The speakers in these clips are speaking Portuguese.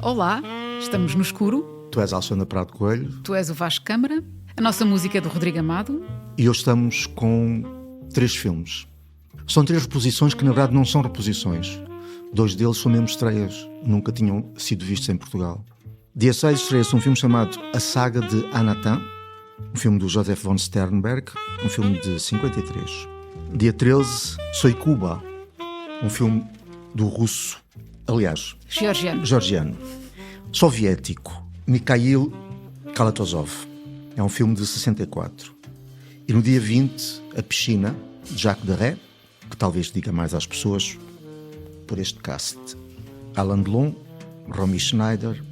Olá, estamos no escuro. Tu és a Alexandra Prado Coelho. Tu és o Vasco Câmara. A nossa música é do Rodrigo Amado. E hoje estamos com 3 filmes. São 3 reposições que na verdade não são reposições. 2 deles são mesmo estreias. Nunca tinham sido vistos em Portugal. Dia 6 estreia-se um filme chamado A Saga de Anatan, um filme do Joseph von Sternberg, um filme de 53. Dia 13, Soy Cuba, um filme do russo, aliás, georgiano, soviético, Mikhail Kalatozov. É um filme de 64. E no dia 20, A Piscina, de Jacques Deray, que talvez diga mais às pessoas por este cast. Alain Delon, Romy Schneider,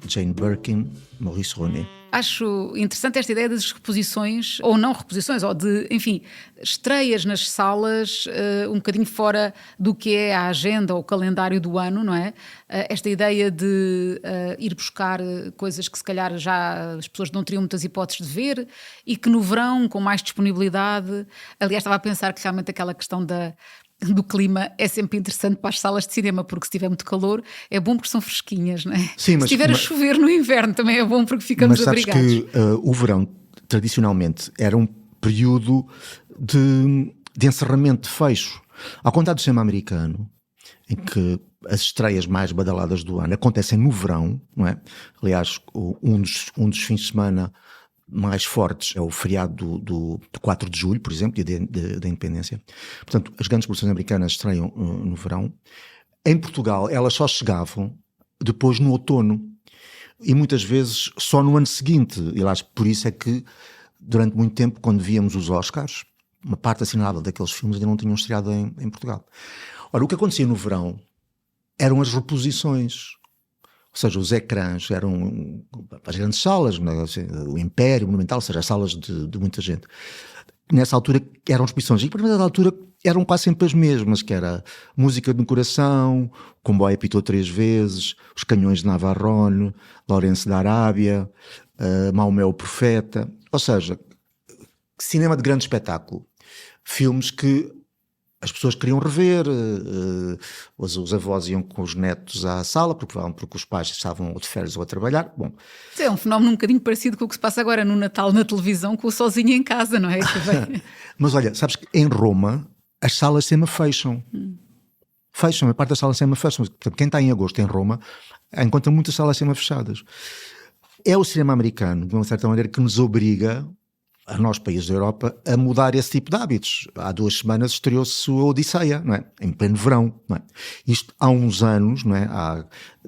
Jane Birkin, Maurice Ronet. Acho interessante esta ideia das reposições, ou não reposições, ou de, enfim, estreias nas salas, um bocadinho fora do que é a agenda ou o calendário do ano, não é? Esta ideia de ir buscar coisas que se calhar já as pessoas não teriam muitas hipóteses de ver e que no verão, com mais disponibilidade, aliás, estava a pensar que realmente aquela questão do clima é sempre interessante para as salas de cinema, porque se tiver muito calor é bom porque são fresquinhas, não é? Sim, se estiver a chover no inverno também é bom porque ficamos abrigados. Mas sabes que o verão, tradicionalmente, era um período de encerramento, de fecho. Ao contrário do cinema americano, em que as estreias mais badaladas do ano acontecem no verão, não é? Aliás, um dos fins de semana mais fortes é o feriado do 4 de julho, por exemplo, dia da Independência. Portanto, as grandes produções americanas estreiam no verão. Em Portugal, elas só chegavam depois no outono. E muitas vezes só no ano seguinte. E lá, por isso é que, durante muito tempo, quando víamos os Oscars, uma parte assinalável daqueles filmes ainda não tinham estreado em Portugal. Ora, o que acontecia no verão eram as reposições. Ou seja, os ecrãs eram as grandes salas, o Império, o Monumental, ou seja, as salas de muita gente. Nessa altura eram exposições, e para a altura eram quase sempre as mesmas, que era Música no Coração, O Comboio Apitou 3 Vezes, Os Canhões de Navarone, Lourenço da Arábia, Maomé o Profeta. Ou seja, cinema de grande espetáculo. Filmes que as pessoas queriam rever, os avós iam com os netos à sala, porque os pais estavam ou de férias ou a trabalhar. Bom, é um fenómeno um bocadinho parecido com o que se passa agora no Natal na televisão, com o sozinho em casa, não é? Mas olha, sabes que em Roma as salas de cinema fecham. Fecham, a parte das salas de cinema fecham. Portanto, quem está em agosto em Roma encontra muitas salas de cinema fechadas. É o cinema americano, de uma certa maneira, que nos obriga, a nós, países da Europa, a mudar esse tipo de hábitos. Há 2 semanas estreou-se a Odisseia, não é? Em pleno verão, não é? Isto há uns anos, não é? Há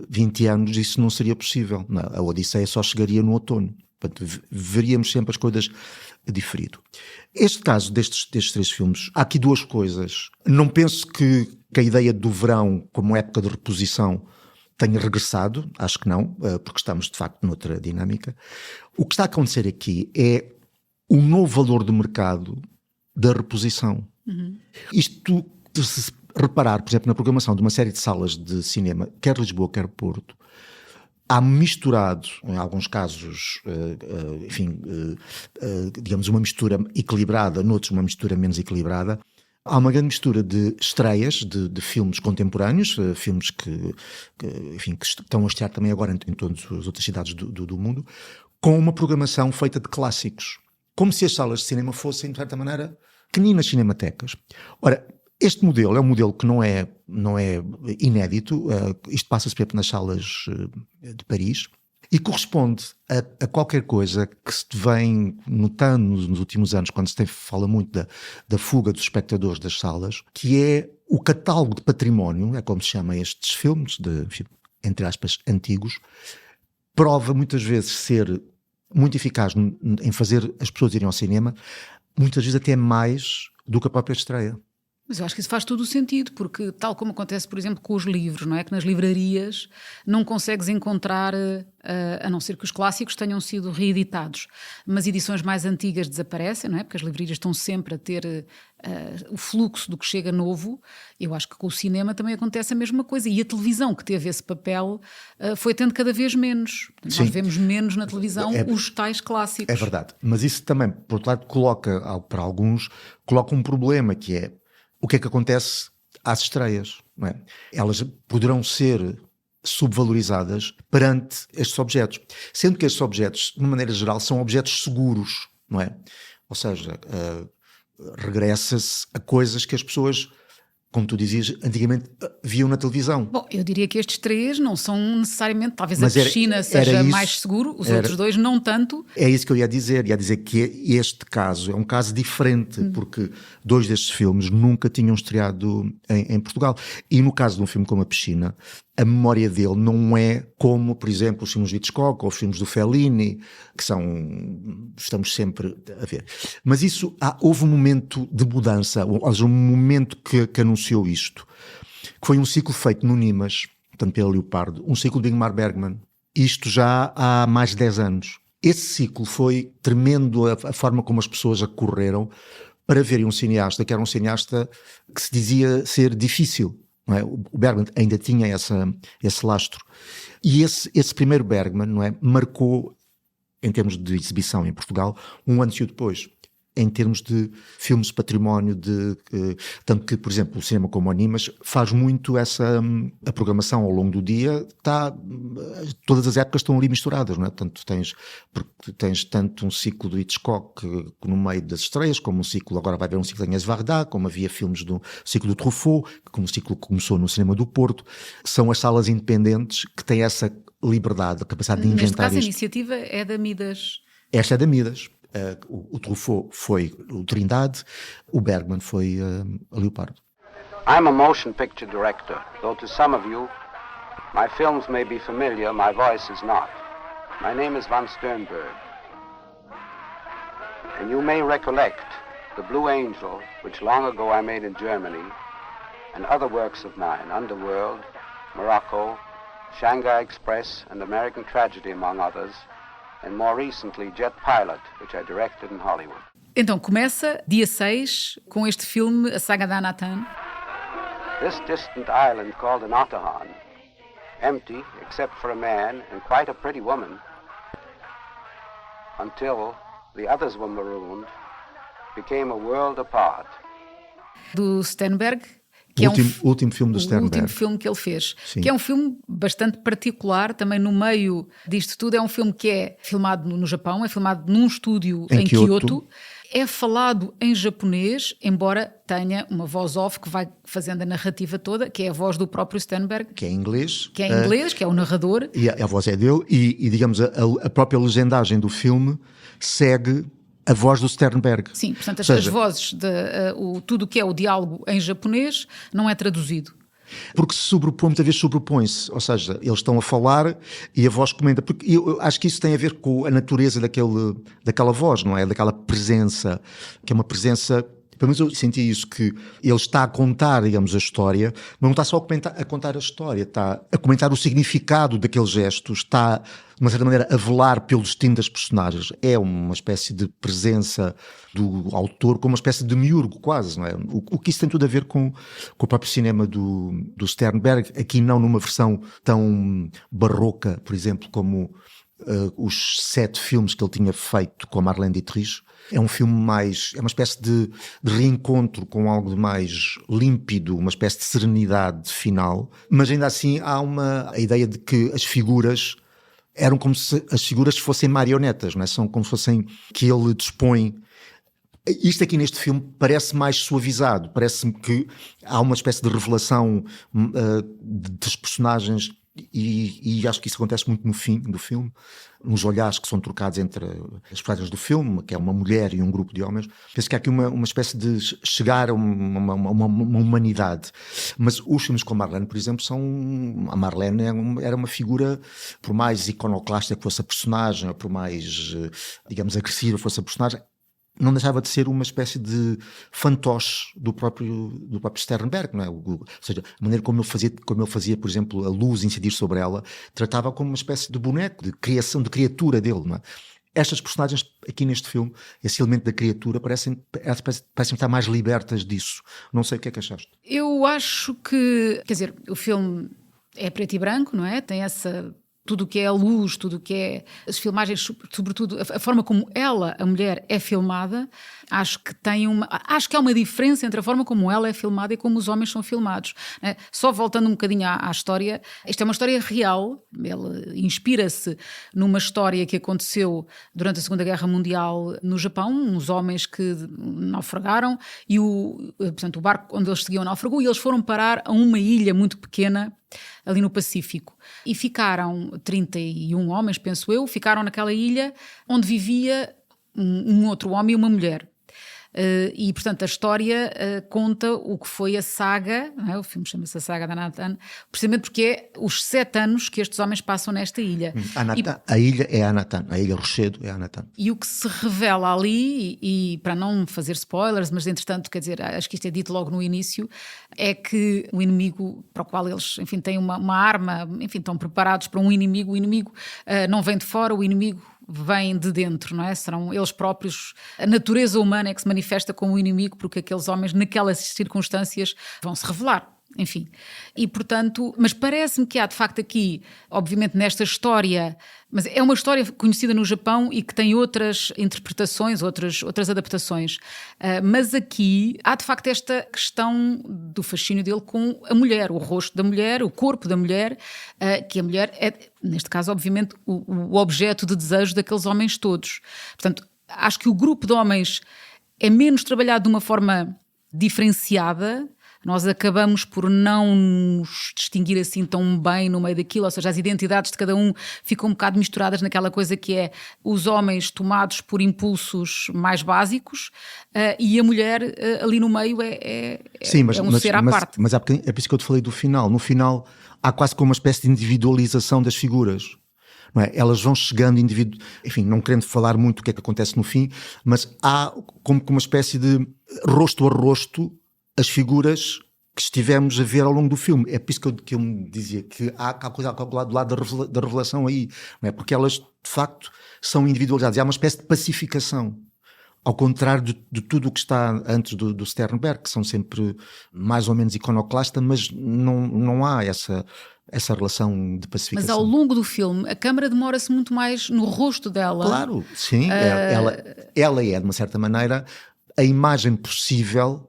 20 anos isso não seria possível. Não é? A Odisseia só chegaria no outono. Portanto, veríamos sempre as coisas diferido. Este caso destes 3 filmes, há aqui 2 coisas. Não penso que a ideia do verão como época de reposição tenha regressado, acho que não, porque estamos de facto noutra dinâmica. O que está a acontecer aqui é o novo valor de mercado da reposição. Isto, se reparar, por exemplo, na programação de uma série de salas de cinema, quer Lisboa, quer Porto, há misturado, em alguns casos, digamos, uma mistura equilibrada, noutros uma mistura menos equilibrada. Há uma grande mistura de estreias de filmes contemporâneos, filmes que estão a estrear também agora em todas as outras cidades do mundo, com uma programação feita de clássicos. Como se as salas de cinema fossem, de certa maneira, pequeninas cinematecas. Ora, este modelo é um modelo que não é inédito. Isto passa-se, por exemplo, nas salas de Paris e corresponde a qualquer coisa que se vem notando nos últimos anos, quando se fala muito da fuga dos espectadores das salas, que é o catálogo de património, é como se chama estes filmes, entre aspas, antigos, prova muitas vezes ser muito eficaz em fazer as pessoas irem ao cinema, muitas vezes até mais do que a própria estreia. Mas eu acho que isso faz todo o sentido, porque tal como acontece, por exemplo, com os livros, não é? Que nas livrarias não consegues encontrar, a não ser que os clássicos tenham sido reeditados, mas edições mais antigas desaparecem, não é? Porque as livrarias estão sempre a ter o fluxo do que chega novo. Eu acho que com o cinema também acontece a mesma coisa, e a televisão, que teve esse papel, foi tendo cada vez menos. Nós vemos menos na televisão os tais clássicos. É verdade, mas isso também, por outro lado, coloca, para alguns, coloca um problema, que é o que é que acontece às estreias, não é? Elas poderão ser subvalorizadas perante estes objetos. Sendo que estes objetos, de uma maneira geral, são objetos seguros, não é? Ou seja, regressa-se a coisas que as pessoas, como tu dizias, antigamente viam na televisão. Bom, eu diria que estes 3 não são necessariamente, talvez Mas a piscina seja isso, mais seguro, os outros 2 não tanto. É isso que eu ia dizer que este caso é um caso diferente, porque 2 destes filmes nunca tinham estreado em Portugal. E no caso de um filme como A Piscina, a memória dele não é como, por exemplo, os filmes de Hitchcock ou os filmes do Fellini, que estamos sempre a ver. Mas houve um momento de mudança, ou seja, um momento que anunciou isto, que foi um ciclo feito no Nimas, portanto pela Leopardo, um ciclo de Ingmar Bergman, isto já há mais de 10 anos. Esse ciclo foi tremendo, a forma como as pessoas acorreram para verem um cineasta que era um cineasta que se dizia ser difícil. Não é? O Bergman ainda tinha esse lastro. E esse primeiro Bergman, não é, marcou, em termos de exibição em Portugal, um antes e o depois. Em termos de filmes de património, tanto que, por exemplo, o cinema como o Nimas faz muito a programação ao longo do dia, todas as épocas estão ali misturadas, não é? Porque tens tanto um ciclo do Hitchcock no meio das estreias, como um ciclo, agora vai haver um ciclo de Agnès Varda, como havia filmes do ciclo do Truffaut, como o ciclo que começou no cinema do Porto. São as salas independentes que têm essa liberdade, a capacidade de inventar Neste caso, isto. a iniciativa é da Midas. Esta é da Midas. O Truffaut foi o Trindade, o Bergman foi a Leopardo. I'm a motion picture director, though to some of you, my films may be familiar, my voice is not. My name is Van Sternberg. And you may recollect The Blue Angel, which long ago I made in Germany, and other works of mine, Underworld, Morocco, Shanghai Express, and American Tragedy, among others, and more recently Jet Pilot, which I directed in Hollywood. Então, começa dia 6 com este filme, a saga da Anatan. This distant island called Anatahan, empty except for a man and quite a pretty woman, until the others were marooned, became a world apart. Do Sternberg. Que o último filme do Sternberg. O último filme que ele fez. Sim. Que é um filme bastante particular, também no meio disto tudo. É um filme que é filmado no Japão, é filmado num estúdio em Kyoto. É falado em japonês, embora tenha uma voz off que vai fazendo a narrativa toda, que é a voz do próprio Sternberg. Que é em inglês. Que é em inglês, que é o narrador. E a voz é dele. E digamos, a própria legendagem do filme segue a voz do Sternberg. Sim, portanto as vozes, tudo o que é o diálogo em japonês não é traduzido. Porque muitas vezes sobrepõe-se, ou seja, eles estão a falar e a voz comenta, porque eu acho que isso tem a ver com a natureza daquela voz, não é? Daquela presença, que é uma presença, pelo menos eu senti isso, que ele está a contar, digamos, a história, mas não está só a contar a história, está a comentar o significado daqueles gestos, está, de uma certa maneira, a velar pelo destino das personagens. É uma espécie de presença do autor, como uma espécie de miurgo, quase, não é? O que isso tem tudo a ver com o próprio cinema do Sternberg, aqui não numa versão tão barroca, por exemplo, como os 7 filmes que ele tinha feito com a Marlene Dietrich. É um filme é uma espécie de reencontro com algo de mais límpido, uma espécie de serenidade final, mas ainda assim há a ideia de que as figuras eram como se as figuras fossem marionetas, não é? São como se fossem, que ele dispõe. Isto aqui neste filme parece mais suavizado, parece-me que há uma espécie de revelação dos personagens. E acho que isso acontece muito no fim do filme, nos olhares que são trocados entre as personagens do filme, que é uma mulher e um grupo de homens. Penso que há aqui uma espécie de chegar a uma humanidade. Mas os filmes com a Marlene, por exemplo, a Marlene era uma figura, por mais iconoclasta que fosse a personagem, ou por mais, digamos, agressiva fosse a personagem, não deixava de ser uma espécie de fantoche do próprio Sternberg, não é? Ou seja, a maneira como ele fazia, por exemplo, a luz incidir sobre ela, tratava como uma espécie de boneco, de criação, de criatura dele, não é? Estas personagens aqui neste filme, esse elemento da criatura, parecem estar mais libertas disso. Não sei o que é que achaste. Eu acho que, quer dizer, o filme é preto e branco, não é? Tem essa tudo o que é a luz, tudo o que é as filmagens, sobretudo a forma como ela, a mulher, é filmada, acho que há uma diferença entre a forma como ela é filmada e como os homens são filmados, né? Só voltando um bocadinho à história, esta é uma história real, ele inspira-se numa história que aconteceu durante a Segunda Guerra Mundial no Japão, uns homens que naufragaram e portanto, o barco onde eles seguiam naufragou e eles foram parar a uma ilha muito pequena ali no Pacífico e ficaram 31 homens, penso eu, ficaram naquela ilha onde vivia um outro homem e uma mulher. E portanto a história conta o que foi a saga, não é? O filme chama-se A Saga de Anatan, precisamente porque é os 7 anos que estes homens passam nesta ilha. A ilha é Anatan, a ilha Rochedo é Anatan. E o que se revela ali, e para não fazer spoilers, mas entretanto, quer dizer, acho que isto é dito logo no início, é que o inimigo para o qual eles, enfim, têm uma arma, enfim, estão preparados para um inimigo, o inimigo não vem de fora, o inimigo vem de dentro, não é? Serão eles próprios, a natureza humana é que se manifesta como o inimigo, porque aqueles homens naquelas circunstâncias vão se revelar. Enfim, e portanto, mas parece-me que há de facto aqui, obviamente nesta história, mas é uma história conhecida no Japão e que tem outras interpretações, outras adaptações, mas aqui há de facto esta questão do fascínio dele com a mulher, o rosto da mulher, o corpo da mulher, que a mulher é, neste caso obviamente, o objeto de desejo daqueles homens todos. Portanto, acho que o grupo de homens é menos trabalhado de uma forma diferenciada. Nós acabamos por não nos distinguir assim tão bem no meio daquilo, ou seja, as identidades de cada um ficam um bocado misturadas naquela coisa que é os homens tomados por impulsos mais básicos e a mulher ali no meio Sim, mas, é um ser à parte. Mas há bocadinho, é por isso que eu te falei do final. No final há quase como uma espécie de individualização das figuras. Não é? Elas vão chegando enfim, não querendo falar muito o que é que acontece no fim, mas há como uma espécie de rosto a rosto as figuras que estivemos a ver ao longo do filme. É por isso que eu me dizia que há coisa a calcular do lado da revelação aí, não é? Porque elas de facto são individualizadas, há uma espécie de pacificação, ao contrário de tudo o que está antes do Sternberg, que são sempre mais ou menos iconoclasta, mas não há essa relação de pacificação. Mas ao longo do filme a câmara demora-se muito mais no rosto dela. Claro, sim, ela é de uma certa maneira a imagem possível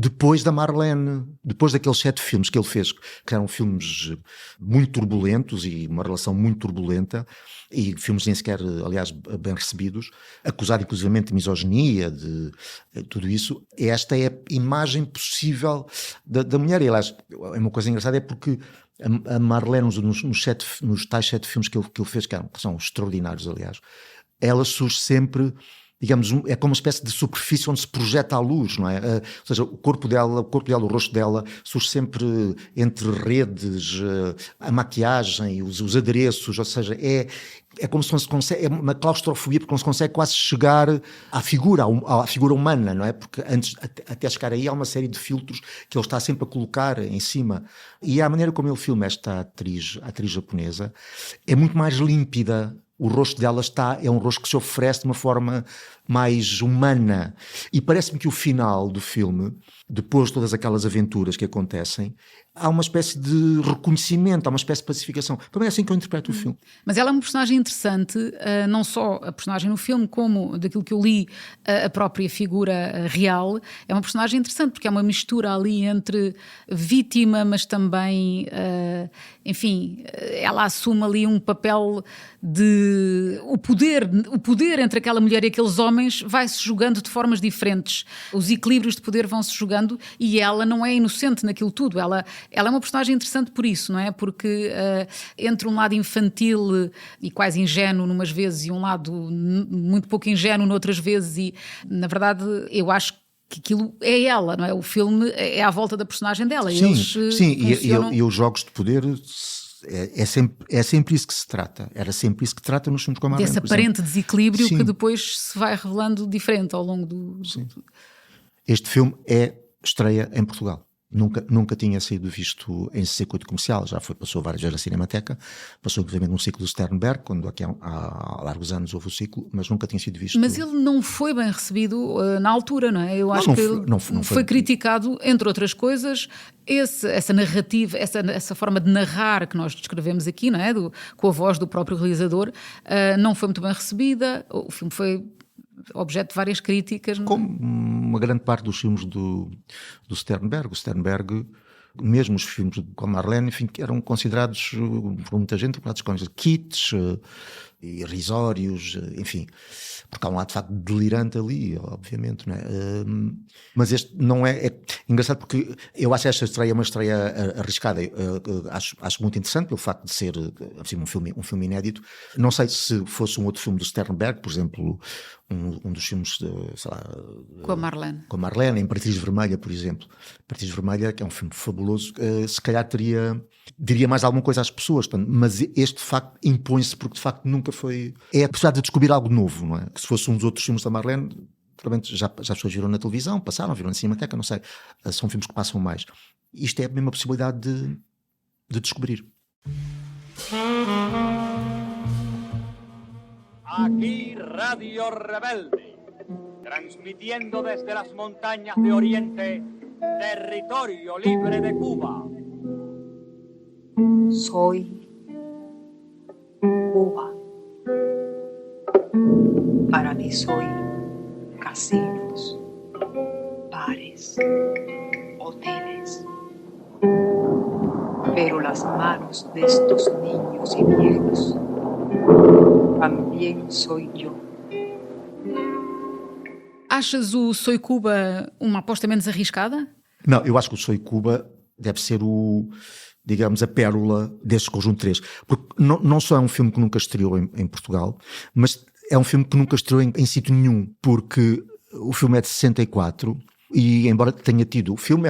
depois da Marlene, depois daqueles 7 filmes que ele fez, que eram filmes muito turbulentos e uma relação muito turbulenta, e filmes nem sequer, aliás, bem recebidos, acusado inclusivamente de misoginia, de tudo isso. Esta é a imagem possível da mulher. E, aliás, é uma coisa engraçada, é porque a Marlene, nos tais 7 filmes que ele fez, que são extraordinários, aliás, ela surge sempre, digamos, é como uma espécie de superfície onde se projeta a luz, não é? Ou seja, o corpo dela, o rosto dela surge sempre entre redes, a maquiagem, os adereços, ou seja, é como se não se consegue, é uma claustrofobia, porque não se consegue quase chegar à figura humana, não é? Porque até chegar aí há uma série de filtros que ele está sempre a colocar em cima. E a maneira como ele filma esta atriz japonesa é muito mais límpida. O rosto dela é um rosto que se oferece de uma forma mais humana. E parece-me que o final do filme, depois de todas aquelas aventuras que acontecem, há uma espécie de reconhecimento, há uma espécie de pacificação. Também é assim que eu interpreto o filme. Mas ela é uma personagem interessante, não só a personagem no filme, como daquilo que eu li, a própria figura real. É uma personagem interessante, porque é uma mistura ali entre vítima, mas também, enfim, ela assume ali um papel de... O poder entre aquela mulher e aqueles homens vai-se jogando de formas diferentes. Os equilíbrios de poder vão-se jogando e ela não é inocente naquilo tudo. Ela é uma personagem interessante por isso, não é? Porque entre um lado infantil e quase ingênuo numas vezes e um lado muito pouco ingênuo noutras vezes, e na verdade eu acho que aquilo é ela, não é? O filme é à volta da personagem dela. Sim, funcionam... e os jogos de poder... É sempre isso que se trata. Era sempre isso que trata nos filmes como a Desse aparente desequilíbrio. Sim. Que depois se vai revelando diferente ao longo do... Sim. Este filme estreia em Portugal. Nunca tinha sido visto em circuito comercial, passou várias vezes na Cinemateca, passou inclusive num ciclo do Sternberg, quando aqui há largos anos houve o ciclo, mas nunca tinha sido visto. Mas ele não foi bem recebido na altura, não é? Eu acho que ele não foi criticado, entre outras coisas, essa narrativa, essa forma de narrar que nós descrevemos aqui, não é? Com a voz do próprio realizador, não foi muito bem recebida. O filme foi objeto de várias críticas. Como uma grande parte dos filmes do Sternberg. O Sternberg, mesmo os filmes com a Marlene, enfim, eram considerados por muita gente kitsch, irrisórios, enfim, porque há um lado de facto delirante ali, obviamente, não é? Mas este não é engraçado, porque eu acho esta estreia uma estreia arriscada. Acho muito interessante pelo facto de ser assim, um filme inédito. Não sei se fosse um outro filme do Sternberg, por exemplo, um dos filmes sei lá, com a Marlene, Imperatriz Vermelha, por exemplo. Imperatriz Vermelha, que é um filme fabuloso, se calhar diria mais alguma coisa às pessoas, mas este de facto impõe-se, porque de facto nunca foi. É a possibilidade de descobrir algo novo, não é? Que se fosse um dos outros filmes da Marlene, provavelmente já as pessoas viram na televisão, viram na Cinemateca, não sei. São filmes que passam mais. Isto é a mesma possibilidade de descobrir. Aquí Radio Rebelde, transmitiendo desde las montañas de Oriente, territorio libre de Cuba. Soy Cuba. Para mí soy casinos, bares, hoteles. Pero las manos de estos niños y viejos también soy yo. Achas o Soy Cuba uma aposta menos arriscada? Não, eu acho que o Soy Cuba deve ser digamos, a pérola deste conjunto 3. Porque não só é um filme que nunca estreou em Portugal, mas é um filme que nunca estreou em sítio nenhum, porque o filme é de 64 e, embora tenha tido... O filme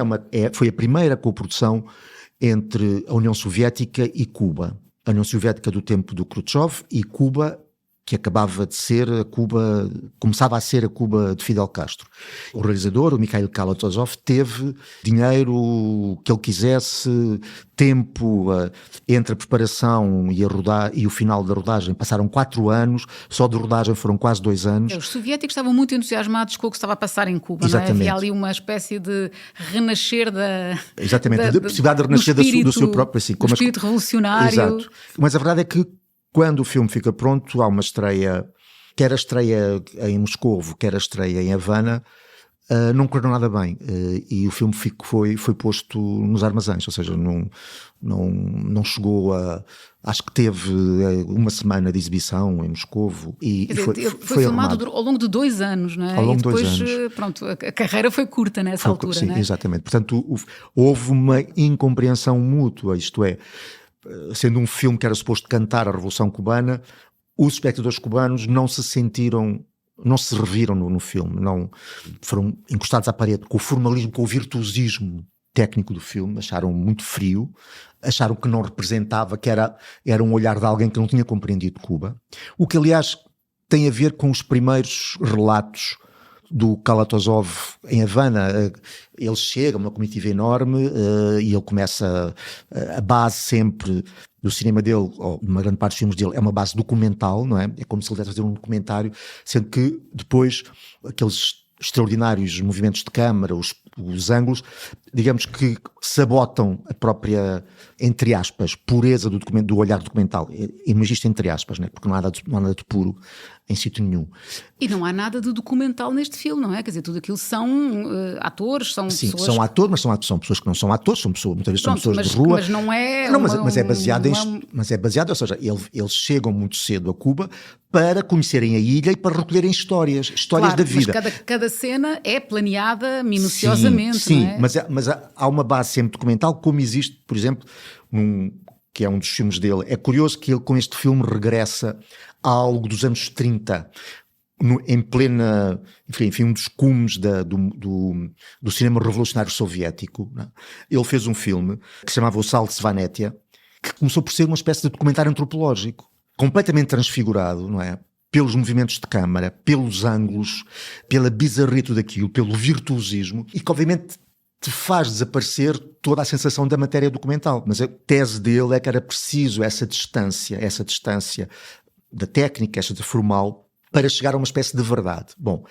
foi a primeira coprodução entre a União Soviética e Cuba. A União Soviética do tempo do Khrushchev e Cuba, que acabava de ser começava a ser a Cuba de Fidel Castro. O realizador, o Mikhail Kalatozov, teve dinheiro que ele quisesse, tempo entre a preparação e o final da rodagem. Passaram 4 anos, só de rodagem foram quase 2 anos. Os soviéticos estavam muito entusiasmados com o que estava a passar em Cuba. Exatamente. Não é? Havia ali uma espécie de renascer Exatamente, de possibilidade de renascer do seu próprio... Assim, como espírito revolucionário. Exato. Mas a verdade é que quando o filme fica pronto, há uma estreia, quer a estreia em Moscovo, quer a estreia em Havana, não correu nada bem. E o filme foi posto nos armazéns, ou seja, não chegou a... Acho que teve uma semana de exibição em Moscovo e foi filmado ao longo de 2 anos, não é? Ao longo de 2 anos. Pronto, a carreira foi curta nessa altura, sim, não é? Exatamente. Portanto, houve uma incompreensão mútua, isto é, sendo um filme que era suposto cantar a Revolução Cubana, os espectadores cubanos não se reviram no filme, não foram encostados à parede com o formalismo, com o virtuosismo técnico do filme, acharam muito frio, acharam que não representava, que era um olhar de alguém que não tinha compreendido Cuba, o que aliás tem a ver com os primeiros relatos do Kalatozov em Havana. Ele chega, uma comitiva enorme, e ele começa a base sempre do cinema dele, ou uma grande parte dos filmes dele, é uma base documental, não é? É como se ele estivesse a fazer um documentário, sendo que depois aqueles extraordinários movimentos de câmara, os ângulos, digamos que sabotam a própria, entre aspas, pureza do olhar documental. Mas isto entre aspas, né? Porque não há nada de puro em sítio nenhum. E não há nada de documental neste filme, não é? Quer dizer, tudo aquilo são atores, são Sim, pessoas... são atores, mas são pessoas que não são atores, muitas vezes são pessoas de rua. Mas não é... Mas é baseado, ou seja, eles chegam muito cedo a Cuba para conhecerem a ilha e para recolherem histórias claro, da vida. Mas cada cena é planeada minuciosamente, sim, não é? Mas há uma base sempre documental, como existe, por exemplo, que é um dos filmes dele. É curioso que ele com este filme regressa a algo dos anos 30, em plena, enfim, um dos cumes do cinema revolucionário soviético, não é? Ele fez um filme que se chamava O Sal de Svanetia, que começou por ser uma espécie de documentário antropológico, completamente transfigurado, não é? Pelos movimentos de câmara, pelos ângulos, pela bizarritude daquilo, pelo virtuosismo, e que obviamente te faz desaparecer toda a sensação da matéria documental. Mas a tese dele é que era preciso essa distância da técnica, essa de formal, para chegar a uma espécie de verdade. Bom,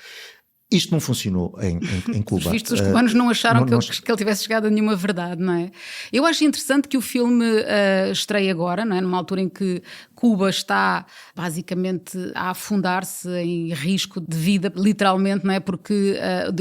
isto não funcionou em Cuba. Vistos os cubanos não acharam que ele tivesse chegado a nenhuma verdade, não é? Eu acho interessante que o filme estreie agora, não é? Numa altura em que Cuba está basicamente a afundar-se em risco de vida, literalmente, não é? Porque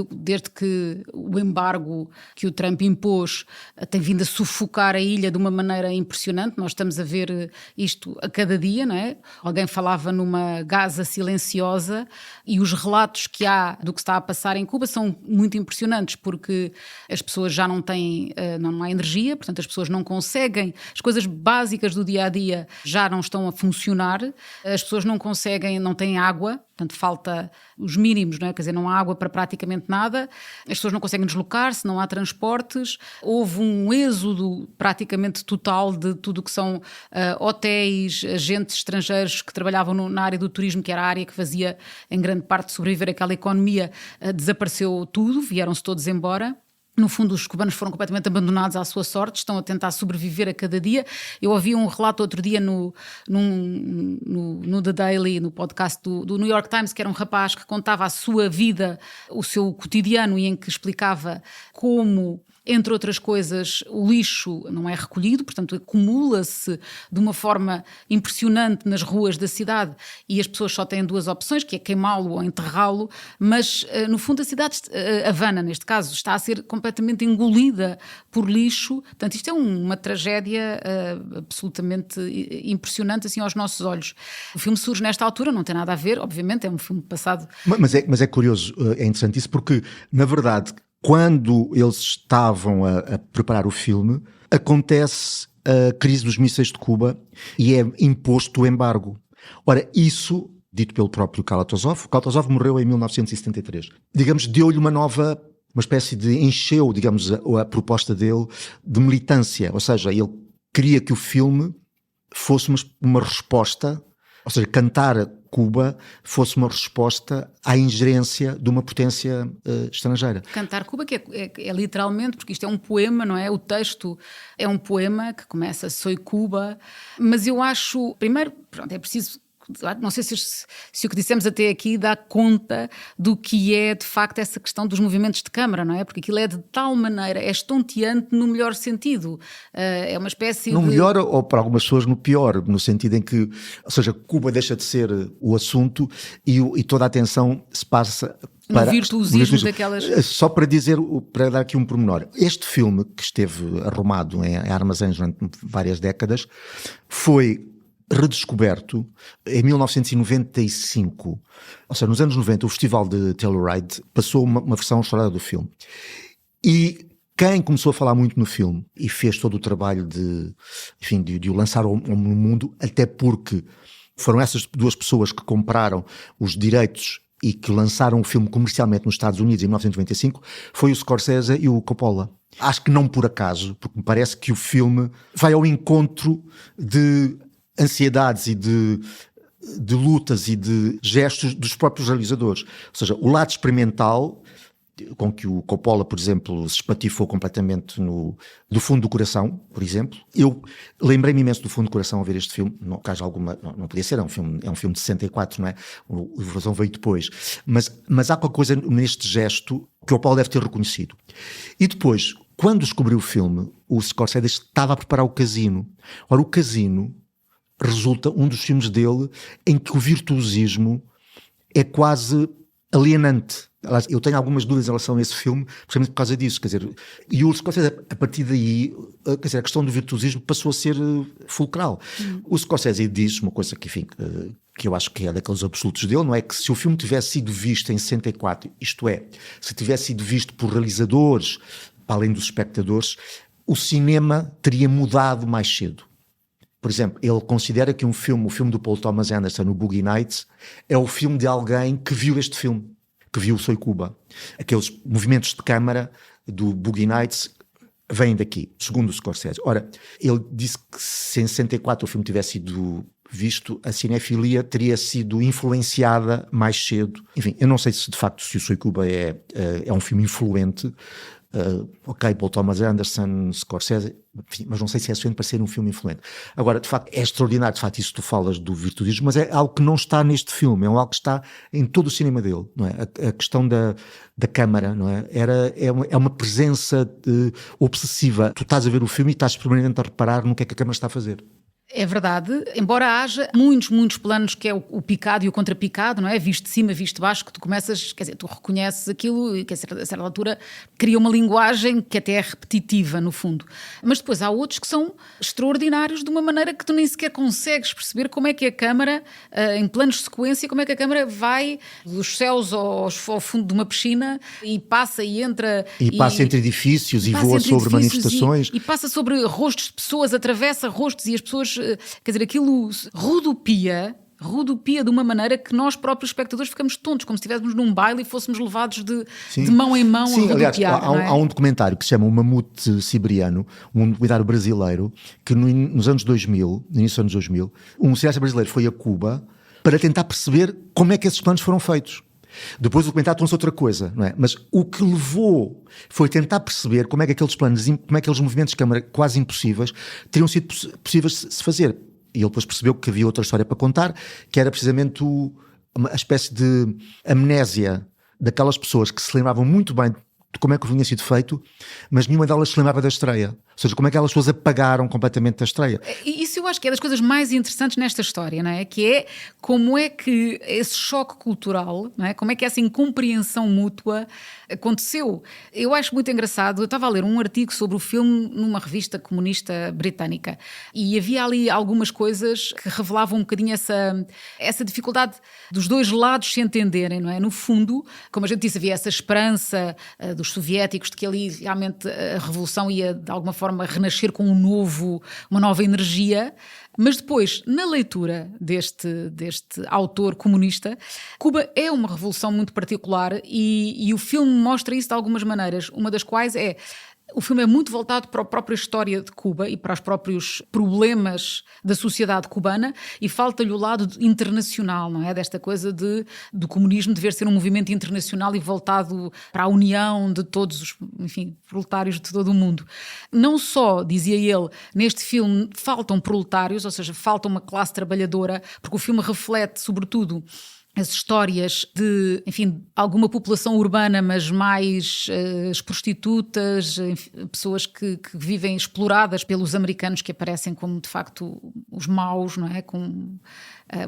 desde que o embargo que o Trump impôs tem vindo a sufocar a ilha de uma maneira impressionante. Nós estamos a ver isto a cada dia, não é? Alguém falava numa Gaza silenciosa e os relatos que há do que está a passar em Cuba são muito impressionantes, porque as pessoas já não têm, não há energia, portanto as pessoas não conseguem, as coisas básicas do dia-a-dia já não estão a funcionar, as pessoas não conseguem, não têm água, portanto falta os mínimos, não é? Quer dizer, não há água para praticamente nada, as pessoas não conseguem deslocar-se, não há transportes, houve um êxodo praticamente total de tudo o que são hotéis, agentes estrangeiros que trabalhavam na área do turismo, que era a área que fazia em grande parte sobreviver aquela economia, desapareceu tudo, vieram-se todos embora. No fundo, os cubanos foram completamente abandonados à sua sorte, estão a tentar sobreviver a cada dia. Eu ouvi um relato outro dia no The Daily, no podcast do New York Times, que era um rapaz que contava a sua vida, o seu cotidiano, e em que explicava como, entre outras coisas, o lixo não é recolhido, portanto acumula-se de uma forma impressionante nas ruas da cidade e as pessoas só têm duas opções, que é queimá-lo ou enterrá-lo, mas no fundo a cidade, Havana neste caso, está a ser completamente engolida por lixo. Portanto, isto é uma tragédia absolutamente impressionante assim aos nossos olhos. O filme surge nesta altura, não tem nada a ver, obviamente, é um filme passado. Mas é curioso, é interessante isso, porque na verdade, quando eles estavam a preparar o filme, acontece a crise dos mísseis de Cuba e é imposto o embargo. Ora, isso, dito pelo próprio Kalatozov, Kalatozov morreu em 1973. Digamos, deu-lhe uma espécie de encheu, digamos, a proposta dele de militância. Ou seja, ele queria que o filme fosse uma resposta, ou seja, cantar Cuba fosse uma resposta à ingerência de uma potência estrangeira. Cantar Cuba, que é literalmente, porque isto é um poema, não é? O texto é um poema que começa "Soy Cuba", mas eu acho, primeiro, pronto, é preciso, não sei se o que dissemos até aqui dá conta do que é de facto essa questão dos movimentos de câmara, não é? Porque aquilo é de tal maneira, é estonteante no melhor sentido, é uma espécie no melhor ou para algumas pessoas no pior, no sentido em que, ou seja, Cuba deixa de ser o assunto e toda a atenção se passa para o virtuosismo daquelas... Só para dar aqui um pormenor, este filme que esteve arrumado em armazéns durante várias décadas foi redescoberto em 1995, ou seja, nos anos 90, o Festival de Telluride passou uma versão restaurada do filme. E quem começou a falar muito no filme e fez todo o trabalho de o lançar ao mundo, até porque foram essas duas pessoas que compraram os direitos e que lançaram o filme comercialmente nos Estados Unidos em 1995, foi o Scorsese e o Coppola. Acho que não por acaso, porque me parece que o filme vai ao encontro de ansiedades e de lutas e de gestos dos próprios realizadores. Ou seja, o lado experimental, com que o Coppola, por exemplo, se espatifou completamente do fundo do coração, por exemplo. Eu lembrei-me imenso do fundo do coração ao ver este filme. Não podia ser, é um filme de 64, não é? O Evasão veio depois. Mas há qualquer coisa neste gesto que o Coppola deve ter reconhecido. E depois, quando descobriu o filme, o Scorsese estava a preparar o Casino. Ora, o Casino resulta um dos filmes dele em que o virtuosismo é quase alienante. Eu tenho algumas dúvidas em relação a esse filme, precisamente por causa disso, quer dizer, e o Scorsese, a partir daí, quer dizer, a questão do virtuosismo passou a ser fulcral. O Scorsese diz uma coisa que eu acho que é daqueles absolutos dele, não é? Que se o filme tivesse sido visto em 64, isto é, se tivesse sido visto por realizadores, para além dos espectadores, o cinema teria mudado mais cedo. Por exemplo, ele considera que o filme do Paul Thomas Anderson, o Boogie Nights, é o filme de alguém que viu este filme, que viu Soy Cuba. Aqueles movimentos de câmara do Boogie Nights vêm daqui, segundo o Scorsese. Ora, ele disse que se em 64 o filme tivesse sido visto, a cinefilia teria sido influenciada mais cedo. Enfim, eu não sei se de facto se o Soy Cuba é um filme influente, Ok, Paul Thomas Anderson, Scorsese, enfim, mas não sei se é suficiente para ser um filme influente. Agora, de facto, é extraordinário, de facto, isso que tu falas do virtuosismo, mas é algo que não está neste filme, é algo que está em todo o cinema dele, não é? A questão da câmara, não é? É uma presença obsessiva. Tu estás a ver o filme e estás permanentemente a reparar no que é que a câmara está a fazer. É verdade, embora haja muitos planos que é o picado e o contrapicado, não é? Visto de cima, visto de baixo, que tu começas, quer dizer, tu reconheces aquilo e que a certa altura cria uma linguagem que até é repetitiva, no fundo. Mas depois há outros que são extraordinários de uma maneira que tu nem sequer consegues perceber como é que a câmara, em planos de sequência, como é que a câmara vai dos céus ao fundo de uma piscina e passa e entra... E passa entre edifícios e voa sobre manifestações. E passa sobre rostos de pessoas, atravessa rostos e as pessoas... Quer dizer, aquilo rodopia de uma maneira que nós próprios espectadores ficamos tontos, como se estivéssemos num baile e fôssemos levados de mão em mão. Sim, a rodopiar. Aliás, há um documentário que se chama O Mamute Siberiano, um documentário brasileiro, que nos anos 2000, no início dos anos 2000, um cineasta brasileiro foi a Cuba para tentar perceber como é que esses planos foram feitos. Depois o documentário tornou-se outra coisa, não é? Mas o que levou foi tentar perceber como é que aqueles planos, como é que aqueles movimentos de câmara quase impossíveis teriam sido possíveis de se fazer. E ele depois percebeu que havia outra história para contar, que era precisamente uma espécie de amnésia daquelas pessoas que se lembravam muito bem de como é que tinha sido feito, mas nenhuma delas se lembrava da estreia. Ou seja, como é que aquelas pessoas apagaram completamente da estreia. Isso eu acho que é das coisas mais interessantes nesta história, não é? Que é como é que esse choque cultural, não é? Como é que essa incompreensão mútua aconteceu. Eu acho muito engraçado, eu estava a ler um artigo sobre o filme numa revista comunista britânica e havia ali algumas coisas que revelavam um bocadinho essa dificuldade dos dois lados se entenderem, não é? No fundo, como a gente disse, havia essa esperança dos soviéticos de que ali realmente a revolução ia de alguma forma renascer com uma nova energia, mas depois, na leitura deste autor comunista, Cuba é uma revolução muito particular e o filme mostra isso de algumas maneiras, uma das quais é... O filme é muito voltado para a própria história de Cuba e para os próprios problemas da sociedade cubana e falta-lhe o lado internacional, não é? Desta coisa do comunismo dever ser um movimento internacional e voltado para a união de todos os, enfim, proletários de todo o mundo. Não só, dizia ele, neste filme faltam proletários, ou seja, falta uma classe trabalhadora, porque o filme reflete, sobretudo, as histórias de, enfim, alguma população urbana, mas mais as prostitutas, enfim, pessoas que vivem exploradas pelos americanos que aparecem como, de facto, os maus, não é?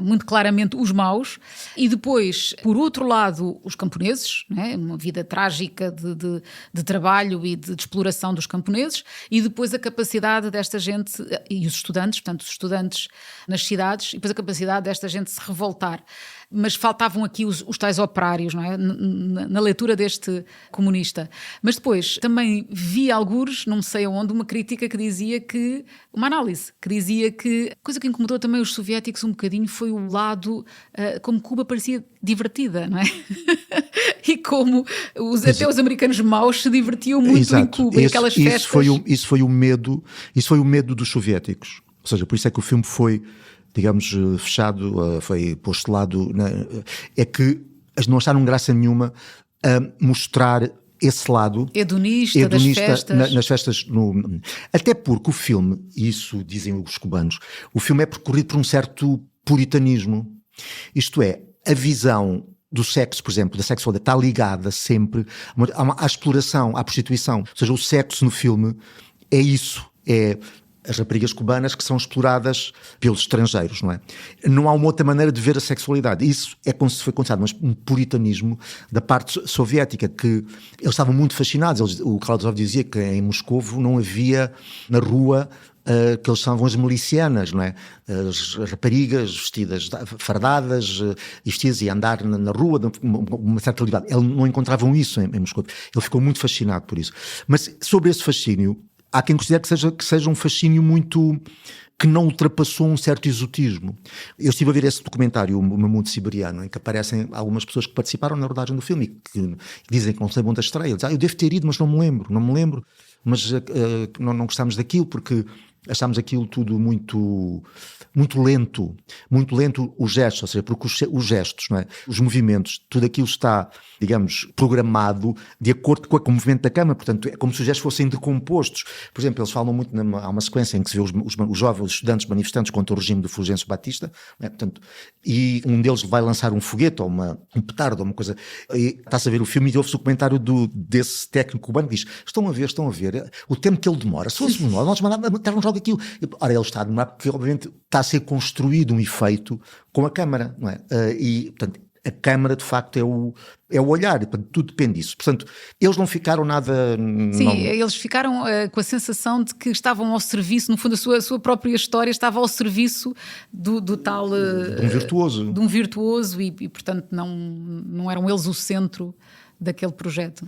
Muito claramente os maus. E depois, por outro lado, os camponeses, não é? Uma vida trágica de trabalho e de exploração dos camponeses. E depois a capacidade desta gente, e os estudantes, portanto, os estudantes nas cidades, e depois a capacidade desta gente se revoltar. Mas faltavam aqui os tais operários, não é? Na leitura deste comunista. Mas depois também vi algures, não sei aonde, uma crítica que dizia que, uma análise, que dizia que, coisa que incomodou também os soviéticos um bocadinho foi o lado, como Cuba parecia divertida, não é? E como até os americanos maus se divertiam muito. Exato. Em Cuba, aquelas festas. Isso foi o medo dos soviéticos. Ou seja, por isso é que o filme foi, digamos, fechado, foi postulado, é que eles não acharam graça nenhuma a mostrar esse lado hedonista das festas. Nas festas. Até porque o filme, isso dizem os cubanos, o filme é percorrido por um certo puritanismo. Isto é, a visão do sexo, por exemplo, da sexualidade, está ligada sempre à exploração, à prostituição. Ou seja, o sexo no filme é isso, é as raparigas cubanas que são exploradas pelos estrangeiros, não é? Não há uma outra maneira de ver a sexualidade. Isso é como se foi considerado um puritanismo da parte soviética, que eles estavam muito fascinados. O Khalezov dizia que em Moscovo não havia na rua que eles chamavam as milicianas, não é? As raparigas vestidas, fardadas, vestidas e andar na rua, uma certa liberdade. Eles não encontravam isso em Moscou. Ele ficou muito fascinado por isso. Mas sobre esse fascínio, há quem considere que seja um fascínio muito... que não ultrapassou um certo exotismo. Eu estive a ver esse documentário, o Mamute Siberiano, em que aparecem algumas pessoas que participaram na rodagem do filme e que dizem que não se lembram da estreia. Dizem, eu devo ter ido, mas não me lembro, mas não gostámos daquilo, porque achámos aquilo tudo muito lento os gestos, ou seja, porque os gestos, não é? Os movimentos, tudo aquilo está, digamos, programado de acordo com o movimento da câmara, portanto é como se os gestos fossem decompostos. Por exemplo, eles falam muito, há uma sequência em que se vê os jovens estudantes manifestantes contra o regime de Fulgêncio Batista, não é? Portanto, e um deles vai lançar um foguete ou um petardo ou uma coisa, e está-se a ver o filme e ouve-se o comentário desse técnico cubano que diz, estão a ver, o tempo que ele demora, se fosse menor, nós mandávamos logo aquilo. Ora, ele está a demorar porque obviamente está a ser construído um efeito com a câmara, não é? E, portanto, a câmara de facto é o olhar, portanto, tudo depende disso. Portanto, eles não ficaram nada... Sim, eles ficaram com a sensação de que estavam ao serviço, no fundo a sua própria história estava ao serviço do tal... de um virtuoso. De um virtuoso e portanto não eram eles o centro daquele projeto.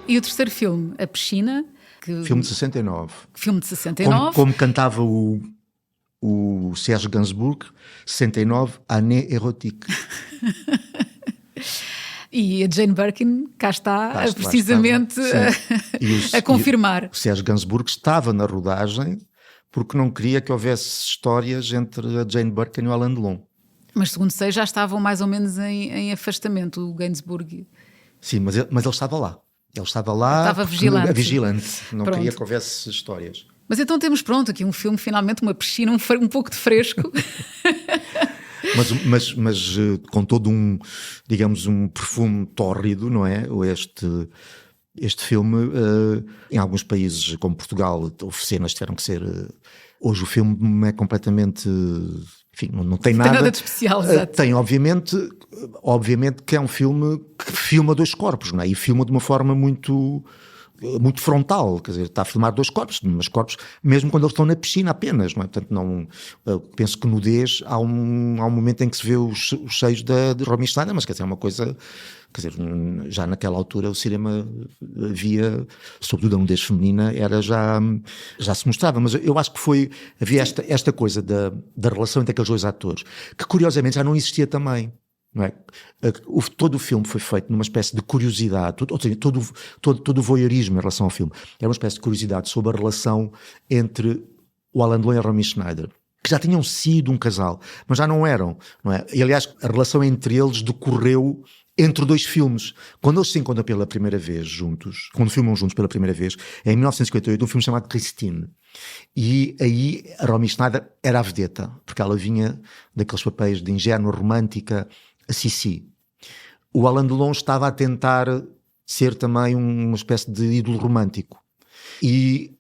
E o terceiro filme, A Piscina. Filme de 69. Filme de 69. Como cantava o Serge Gainsbourg, 69, année érotique. E a Jane Birkin cá está precisamente a confirmar. O Serge Gainsbourg estava na rodagem porque não queria que houvesse histórias entre a Jane Birkin e o Alain Delon. Mas segundo sei já estavam mais ou menos em afastamento, o Gainsbourg. Sim, mas ele estava lá. Ele estava lá, estava vigilante. Não queria que houvesse histórias. Mas então temos pronto aqui um filme, finalmente uma piscina, um pouco de fresco. mas com todo digamos, um perfume tórrido, não é? Este filme, em alguns países como Portugal, houve cenas que tiveram que ser... Hoje o filme é completamente... Enfim, não tem nada de especial, exato. Tem, obviamente que é um filme que filma dois corpos, não é? E filma de uma forma muito frontal, quer dizer, está a filmar dois corpos, mas corpos, mesmo quando eles estão na piscina apenas, não é? Portanto, penso que nudez, há um momento em que se vê os seios de Romy Schneider, mas quer dizer, é uma coisa, quer dizer, já naquela altura o cinema havia, sobretudo a nudez feminina, já se mostrava, mas eu acho que havia esta coisa da relação entre aqueles dois atores, que curiosamente já não existia também. Não é? Todo o filme foi feito numa espécie de curiosidade, ou seja, todo o voyeurismo em relação ao filme. Era uma espécie de curiosidade sobre a relação entre o Alain Delon e a Romy Schneider, que já tinham sido um casal, mas já não eram. Não é? E aliás, a relação entre eles decorreu entre dois filmes. Quando eles se encontram pela primeira vez juntos, quando filmam juntos pela primeira vez, é em 1958, um filme chamado Christine. E aí a Romy Schneider era a vedeta, porque ela vinha daqueles papéis de ingênua, romântica, a Sissi. O Alain Delon estava a tentar ser também uma espécie de ídolo romântico. E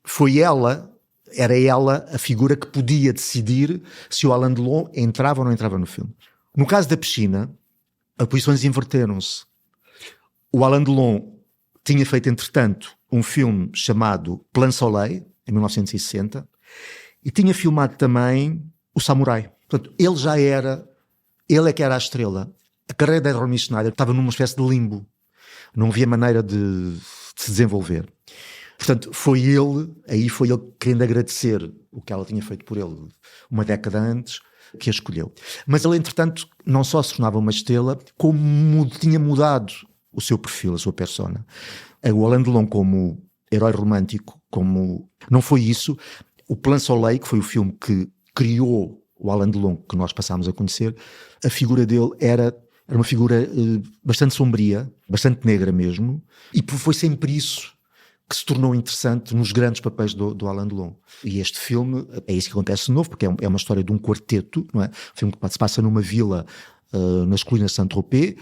era ela a figura que podia decidir se o Alain Delon entrava ou não entrava no filme. No caso da piscina, as posições inverteram-se. O Alain Delon tinha feito, entretanto, um filme chamado Plan Soleil, em 1960, e tinha filmado também O Samurai. Portanto, ele é que era a estrela. A carreira da Romy Schneider estava numa espécie de limbo. Não havia maneira de se desenvolver. Portanto, foi ele querendo agradecer o que ela tinha feito por ele uma década antes, que a escolheu. Mas ele, entretanto, não só se tornava uma estrela, como tinha mudado o seu perfil, a sua persona. O Alain Delon como herói romântico, não foi isso. O Plan Soleil, que foi o filme que criou o Alain Delon, que nós passámos a conhecer, a figura dele era uma figura bastante sombria, bastante negra mesmo, e foi sempre isso que se tornou interessante nos grandes papéis do Alain Delon. E este filme, é isso que acontece de novo, porque é uma história de um quarteto, não é? Um filme que se passa numa vila nas colinas de Saint-Tropez,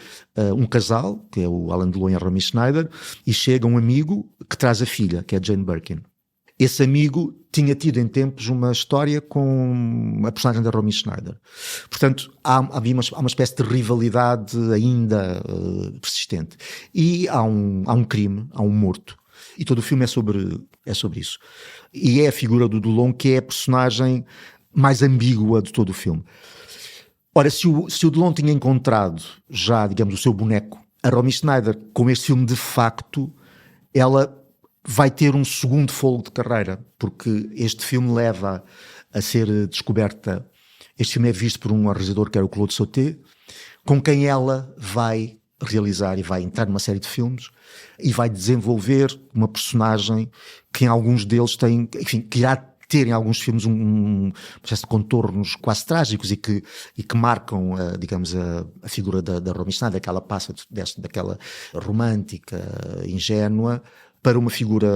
um casal, que é o Alain Delon e a Romy Schneider, e chega um amigo que traz a filha, que é a Jane Birkin. Esse amigo tinha tido em tempos uma história com a personagem da Romy Schneider. Portanto, havia uma espécie de rivalidade ainda persistente. E há um crime, há um morto. E todo o filme é sobre isso. E é a figura do Delon que é a personagem mais ambígua de todo o filme. Ora, se o Delon tinha encontrado já, digamos, o seu boneco, a Romy Schneider, com este filme, de facto, ela vai ter um segundo fôlego de carreira, porque este filme leva a ser descoberta. Este filme é visto por um realizador que era o Claude Sauté, com quem ela vai realizar e vai entrar numa série de filmes e vai desenvolver uma personagem que em alguns deles tem, enfim, que irá ter em alguns filmes um processo de contornos quase trágicos e que marcam, digamos, a figura da Romy Schneider, que ela passa daquela romântica, ingênua, para uma figura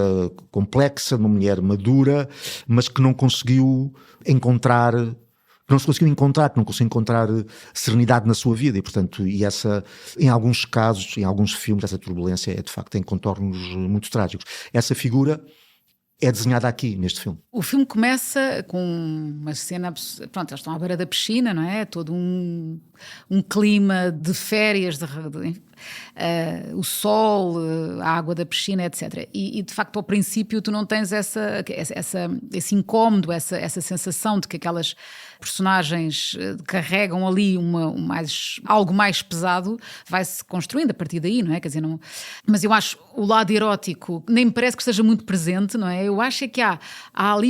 complexa, uma mulher madura, mas que não conseguiu encontrar, que não conseguiu encontrar serenidade na sua vida, e portanto, em alguns casos, em alguns filmes, essa turbulência de facto tem contornos muito trágicos. Essa figura é desenhada aqui, neste filme. O filme começa com uma cena, pronto, eles estão à beira da piscina, não é? Todo um clima de férias, o sol, a água da piscina, etc. E de facto, ao princípio, tu não tens esse incómodo, essa sensação de que aquelas personagens carregam ali algo mais pesado, vai-se construindo a partir daí, não é? Quer dizer, não... Mas eu acho o lado erótico nem me parece que esteja muito presente, não é? Eu acho é que há ali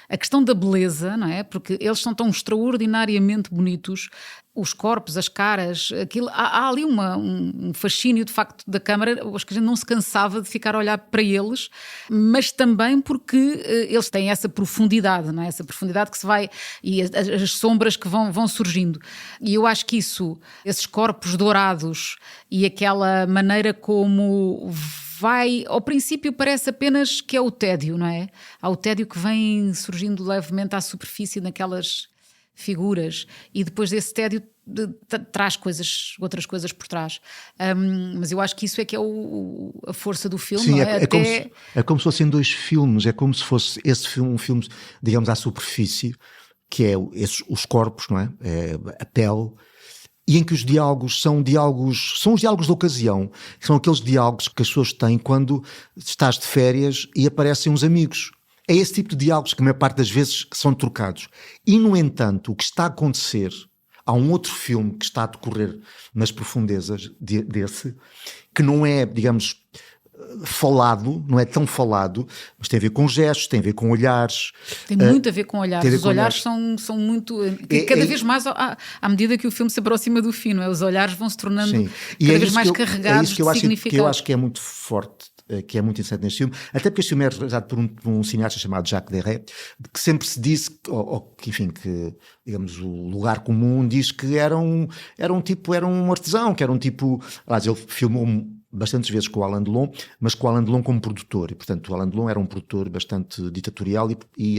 a questão da beleza, não é? Porque eles são tão extraordinariamente bonitos, os corpos, as caras, aquilo, há ali um fascínio de facto da câmara. Acho que a gente não se cansava de ficar a olhar para eles, mas também porque eles têm essa profundidade, não é? Essa profundidade que se vai, e as sombras que vão surgindo. E eu acho que esses corpos dourados e aquela maneira como vai, ao princípio parece apenas que é o tédio, não é? Há o tédio que vem surgindo levemente à superfície naquelas figuras, e depois desse tédio traz outras coisas por trás. Mas eu acho que isso é que é a força do filme. Sim, não é? É como se fossem dois filmes, é como se fosse esse filme, um filme, digamos, à superfície, que é os corpos, não é? É a pele, e em que os diálogos são os diálogos da ocasião, são aqueles diálogos que as pessoas têm quando estás de férias e aparecem uns amigos. É esse tipo de diálogos que a maior parte das vezes são trocados. E, no entanto, o que está a acontecer, há um outro filme que está a decorrer nas profundezas desse, que não é, digamos, falado, não é tão falado, mas tem a ver com gestos, tem a ver com olhares. Tem muito a ver com olhares. Os olhares são muito... cada vez mais, à medida que o filme se aproxima do fim, não é? Os olhares vão se tornando cada vez mais carregados de significado. Que eu acho que é muito forte, que é muito interessante neste filme, até porque este filme é realizado por um cineasta chamado Jacques Deray, que sempre se disse, que digamos, o lugar comum diz que era um artesão, que era um tipo, aliás, ele filmou bastantes vezes com o Alain Delon, mas com o Alain Delon como produtor, e portanto o Alain Delon era um produtor bastante ditatorial, e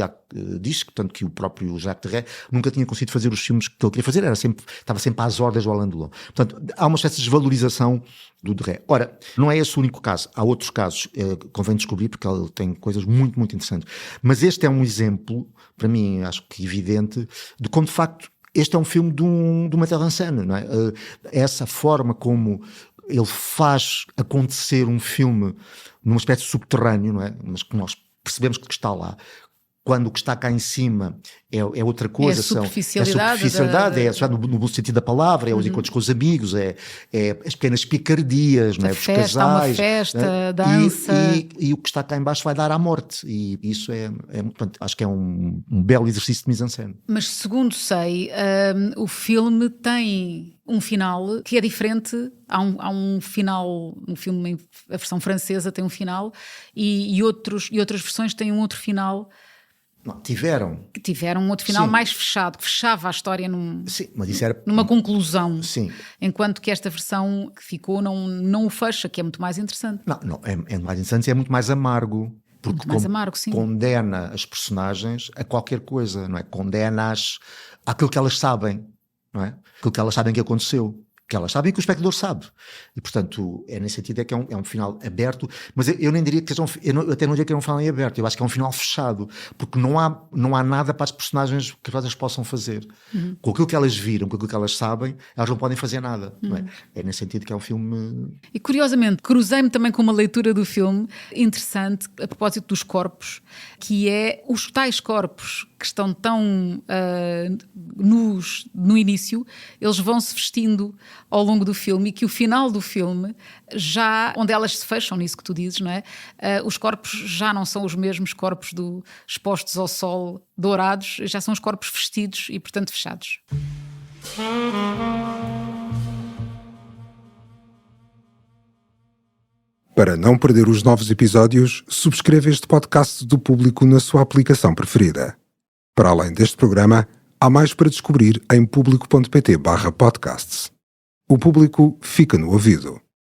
diz portanto, que o próprio Jacques Deray nunca tinha conseguido fazer os filmes que ele queria fazer, estava sempre às ordens do Alain Delon. Portanto, há uma espécie de desvalorização do Deray. Ora, não é esse o único caso, há outros casos, convém descobrir, porque ele tem coisas muito, muito interessantes, mas este é um exemplo, para mim, acho que evidente, de como de facto este é um filme de uma terre-en-scène, não é? Essa forma como ele faz acontecer um filme numa espécie de subterrâneo, não é? Mas que nós percebemos que está lá. Quando o que está cá em cima é outra coisa. É a superficialidade. É no sentido da palavra, é os encontros com os amigos, é as pequenas picardias, não é? Os casais. Há uma festa, dança. E o que está cá em baixo vai dar à morte. E isso portanto, acho que é um belo exercício de mise-en-scène. Mas segundo sei, o filme tem um final que é diferente. Há um final, no filme, a versão francesa tem um final, e outras versões têm um outro final. Não, tiveram um outro final, sim, mais fechado, que fechava a história numa conclusão. Sim. Enquanto que esta versão que ficou não o fecha, que é muito mais interessante. Não, é mais interessante e é muito mais amargo. Porque muito mais amargo, sim. Condena as personagens a qualquer coisa, não é? Condena-as àquilo que elas sabem, não é? Aquilo que elas sabem que aconteceu. que elas sabem e que o espectador sabe. E, portanto, nesse sentido que é um final aberto, mas eu nem diria que seja eu até não diria que é um final em aberto, eu acho que é um final fechado, porque não há nada para as personagens que elas possam fazer. Com aquilo que elas viram, com aquilo que elas sabem, elas não podem fazer nada. Não é? É nesse sentido que é um filme... E curiosamente, cruzei-me também com uma leitura do filme interessante, a propósito dos corpos, que é os tais corpos que estão tão nus no início, eles vão se vestindo ao longo do filme, e que o final do filme, já onde elas se fecham, nisso que tu dizes, não é? Os corpos já não são os mesmos corpos expostos ao sol, dourados, já são os corpos vestidos e, portanto, fechados. Para não perder os novos episódios, subscreva este podcast do Público na sua aplicação preferida. Para além deste programa, há mais para descobrir em público.pt/podcasts. O Público fica no ouvido.